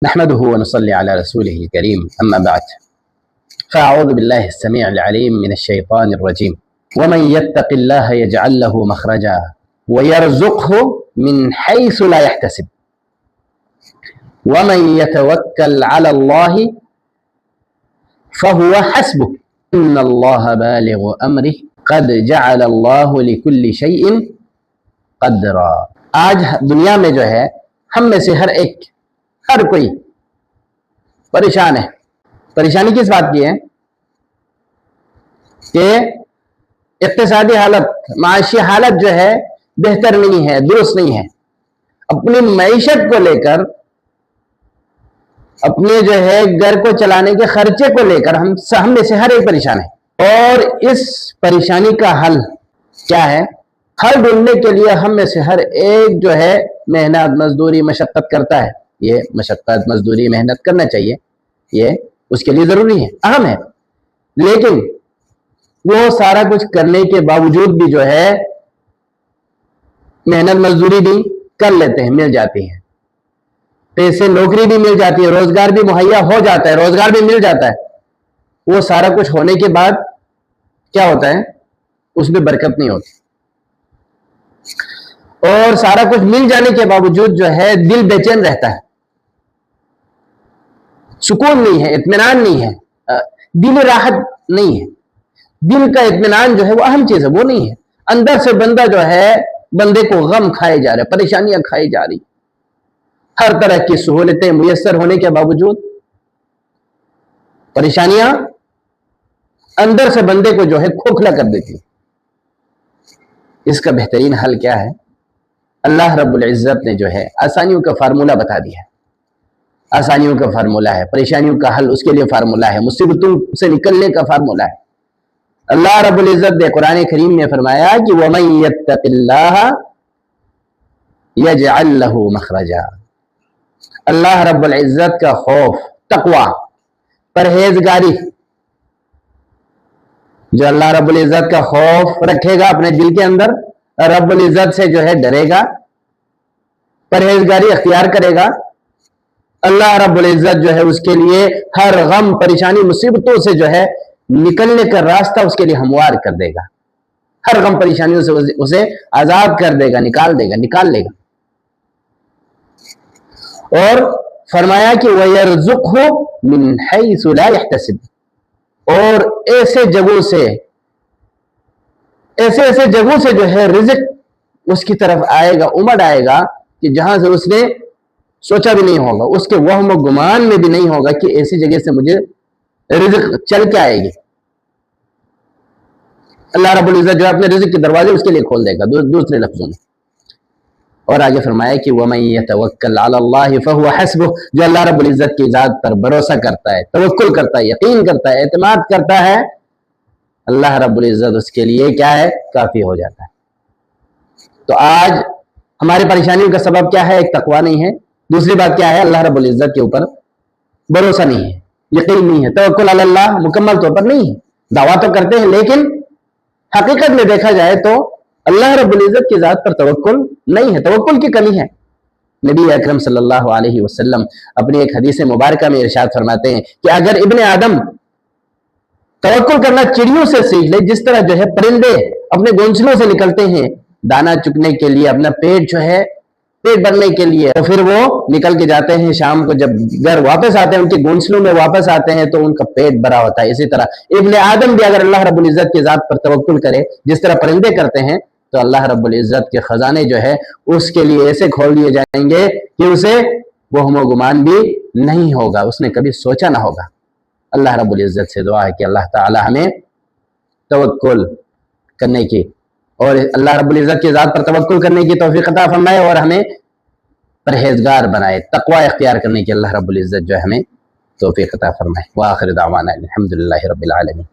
نحمده ونصلي على رسوله الكريم أما بعد فأعوذ بالله السميع العليم من الشيطان الرجيم ومن يتق الله يجعل له مخرجا ويرزقه من حيث لا يحتسب ومن يتوكل على الله فهو حسبه إن الله بالغ أمره قد جعل الله لكل شيء قدرا۔ آج دنیا میں جو ہے ہم میں سے ہر کوئی پریشان ہے۔ پریشانی کس بات کی ہے کہ اقتصادی حالت، معاشی حالت جو ہے بہتر نہیں ہے، درست نہیں ہے۔ اپنی معیشت کو لے کر، اپنے جو ہے گھر کو چلانے کے خرچے کو لے کر ہم میں سے ہر ایک پریشان ہے۔ اور اس پریشانی کا حل کیا ہے؟ حل ڈھونڈنے کے لیے ہم میں سے ہر ایک جو ہے محنت، مزدوری، مشقت کرتا ہے۔ یہ مشقت، مزدوری، محنت کرنا چاہیے، یہ اس کے لیے ضروری ہے، اہم ہے۔ لیکن وہ سارا کچھ کرنے کے باوجود بھی جو ہے محنت مزدوری بھی کر لیتے ہیں، مل جاتی ہے، پیسے، نوکری بھی مل جاتی ہے، روزگار بھی مہیا ہو جاتا ہے، روزگار بھی مل جاتا ہے۔ وہ سارا کچھ ہونے کے بعد کیا ہوتا ہے؟ اس میں برکت نہیں ہوتی، اور سارا کچھ مل جانے کے باوجود جو ہے دل بے چین رہتا ہے، سکون نہیں ہے، اطمینان نہیں ہے، دل راحت نہیں ہے۔ دل کا اطمینان جو ہے وہ اہم چیز ہے، وہ نہیں ہے۔ اندر سے بندہ جو ہے، بندے کو غم کھائے جا رہے، پریشانیاں کھائی جا رہی، ہر طرح کی سہولتیں میسر ہونے کے باوجود پریشانیاں اندر سے بندے کو جو ہے کھوکھلا کر دیتی۔ اس کا بہترین حل کیا ہے؟ اللہ رب العزت نے جو ہے آسانیوں کا فارمولہ بتا دیا ہے۔ آسانیوں کا فارمولہ ہے، پریشانیوں کا حل اس کے لیے فارمولہ ہے، مصیبتوں سے نکلنے کا فارمولہ ہے۔ اللہ رب العزت نے قرآن کریم میں فرمایا کہ وَمَن يَتَّقِ اللَّهَ يَجْعَلْ لَهُ مَخْرَجًا۔ اللہ رب العزت کا خوف، تقوی، پرہیزگاری، جو اللہ رب العزت کا خوف رکھے گا اپنے دل کے اندر، رب العزت سے جو ہے ڈرے گا، پرہیزگاری اختیار کرے گا، اللہ رب العزت جو ہے اس کے لیے ہر غم، پریشانی، مصیبتوں سے جو ہے نکلنے کا راستہ اس کے لیے ہموار کر دے گا۔ ہر غم پریشانیوں سے اسے آزاد کر دے گا، نکال لے گا۔ اور فرمایا کہ وَيَرْزُقْهُ مِنْ حَيْثُ لَا يَحْتَسِبُ، اور ایسے جگہوں سے جو ہے رزق اس کی طرف آئے گا، امڑ آئے گا کہ جہاں سے اس نے سوچا بھی نہیں ہوگا، اس کے وہم و گمان میں بھی نہیں ہوگا کہ ایسی جگہ سے مجھے رزق چل کے آئے گی۔ اللہ رب العزت جو اپنے رزق کے دروازے اس کے لیے کھول دے گا، دوسرے لفظوں میں۔ اور آگے فرمایا کہ وَمَن يَتَوَكَّلْ عَلَى اللَّهِ فَهُوَ حَسْبُهُ، جو اللہ رب العزت کی ذات پر بھروسہ کرتا ہے، توکل کرتا ہے، یقین کرتا ہے، اعتماد کرتا ہے، اللہ رب العزت اس کے لیے کیا ہے؟ کافی ہو جاتا ہے۔ تو آج ہماری پریشانیوں کا سبب کیا ہے؟ ایک تقوی نہیں ہے، دوسری بات کیا ہے؟ اللہ رب العزت کے اوپر بھروسہ نہیں ہے، یقین نہیں ہے، توکل علی اللہ مکمل طور پر نہیں ہے۔ دعویٰ تو کرتے ہیں لیکن حقیقت میں دیکھا جائے تو اللہ رب العزت کی ذات پر توکل نہیں ہے، توکل کی کمی ہے۔ نبی اکرم صلی اللہ علیہ وسلم اپنی ایک حدیث مبارکہ میں ارشاد فرماتے ہیں کہ اگر ابن آدم توکل کرنا چڑیوں سے سیکھ لے، جس طرح جو ہے پرندے اپنے گھونسلوں سے نکلتے ہیں دانا چگنے کے لیے، اپنا پیٹ جو ہے پیٹ بھرنے کے لیے، تو پھر وہ نکل کے جاتے ہیں، شام کو جب گھر واپس آتے ہیں، ان کے گھونسلوں میں واپس آتے ہیں تو ان کا پیٹ بھرا ہوتا ہے۔ اسی طرح ابن آدم بھی اگر اللہ رب العزت کی ذات پر توکل کرے جس طرح پرندے کرتے ہیں، تو اللہ رب العزت کے خزانے جو ہے اس کے لیے ایسے کھول دیے جائیں گے کہ اسے وہم و گمان بھی نہیں ہوگا، اس نے کبھی سوچا نہ ہوگا۔ اللہ رب العزت سے دعا ہے کہ اللہ تعالی ہمیں توکل کرنے کی اور اللہ رب العزت کی ذات پر توکل کرنے کی توفیق عطا فرمائے، اور ہمیں پرہیزگار بنائے، تقوی اختیار کرنے کی اللہ رب العزت جو ہمیں توفیق عطا فرمائے۔ وآخر دعوانا الحمدللہ رب العالمین۔